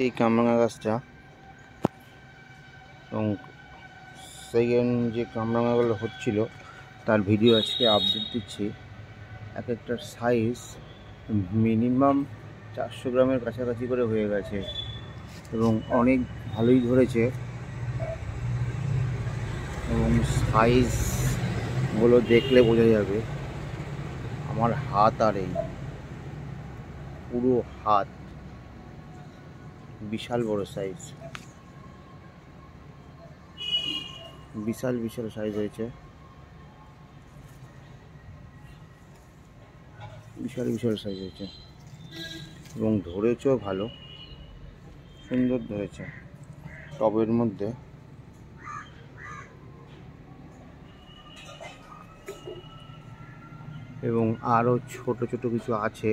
এই কামরাঙা গাছটা এবং সেকেন্ড যে কামরাঙাগুলো হচ্ছিল তার ভিডিও আজকে আপডেট দিচ্ছি। এক একটার সাইজ মিনিমাম 400 গ্রামের কাছাকাছি করে হয়ে গেছে এবং অনেক ভালোই ধরেছে এবং সাইজগুলো দেখলে বোঝা যাবে। আমার হাত আর এই পুরো হাত, বিশাল বড় সাইজ, বিশাল বিশাল সাইজ হয়েছে, বিশাল বিশাল সাইজ হয়েছে এবং ধরেছেও ভালো, সুন্দর ধরেছে টবের মধ্যে। এবং আরও ছোট ছোট কিছু আছে,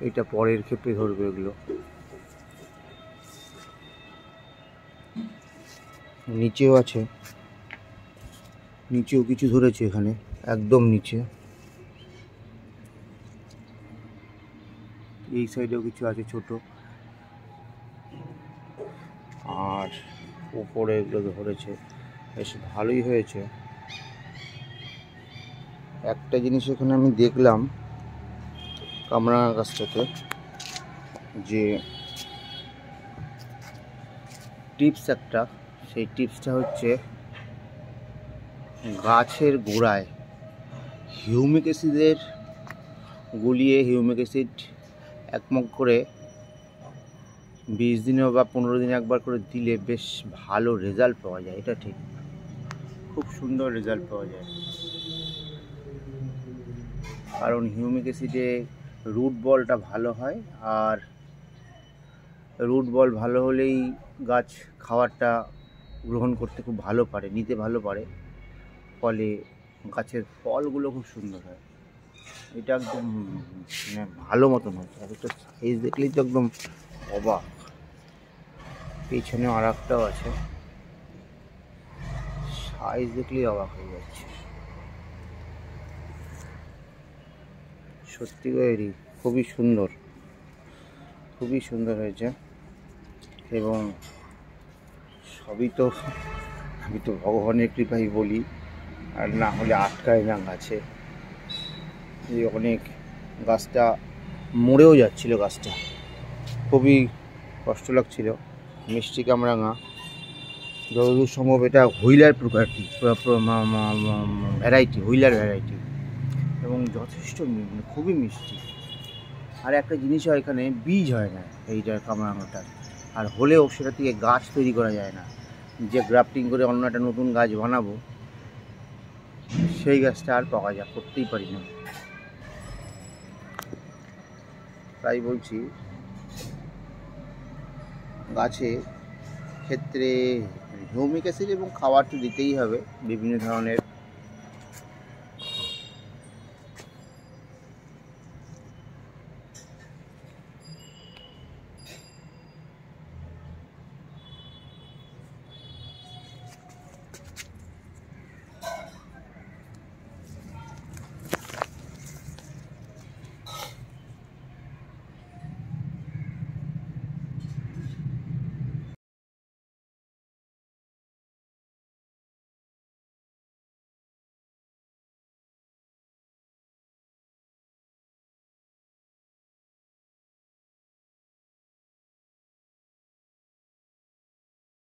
এটা পরের ক্ষেত্রে ধরবে এগুলো। নিচেও আছে, নিচেও কিছু ধরেছে, এখানে একদম নিচে, এই সাইডেও কিছু আছে ছোট, আর উপরে এগুলো ধরেছে, বেশ ভালোই হয়েছে। একটা জিনিস এখানে আমি দেখলাম কামরাঙা গাছটাতে, যে টিপস একটা, সেই টিপসটা হচ্ছে গাছের গোড়ায় হিউমিক অ্যাসিডের গুলিয়ে, হিউমিক অ্যাসিড 1 মগ করে 20 দিনে বা 15 দিনে একবার করে দিলে বেশ ভালো রেজাল্ট পাওয়া যায়। এটা ঠিক, খুব সুন্দর রেজাল্ট পাওয়া যায়। কারণ হিউমিক অ্যাসিডে রুট বলটা ভালো হয়, আর রুট বল ভালো হলেই গাছ খাবারটা গ্রহণ করতে খুব ভালো পারে, নিতে ভালো পারে, ফলে গাছের ফলগুলো খুব সুন্দর হয়। এটা একদম মানে ভালো মতন হচ্ছে। আর একটা সাইজ দেখলেই তো একদম অবাক। পেছনে আর একটাও আছে, সাইজ দেখলেই অবাক হয়ে যাচ্ছে। সত্যি করে খুবই সুন্দর, খুবই সুন্দর হয়েছে। এবং সবই তো আমি তো ভগবানের কৃপাই বলি, আর না হলে আটকায় না গাছে। এই অনেক গাছটা মরেও যাচ্ছিল, গাছটা খুবই কষ্ট লাগছিল। মিষ্টি কামরাঙা যতদূর সম্ভব এটা হুইলার প্রকারটি, ভ্যারাইটি, হুইলার ভ্যারাইটি, এবং যথেষ্ট খুবই মিষ্টি। আর একটা জিনিস হয়, এখানে বীজ হয় না এইটার কামরাঙাটার, আর হলেও সেটা থেকে গাছ তৈরি করা যায় না। যে গ্রাফটিং করে অন্য একটা নতুন গাছ বানাবো, সেই গাছটা আর পাওয়া যায়, করতেই পারি না। তাই বলছি, গাছে ক্ষেত্রে হিউমিক অ্যাসিড এবং খাবার তো দিতেই হবে বিভিন্ন ধরনের।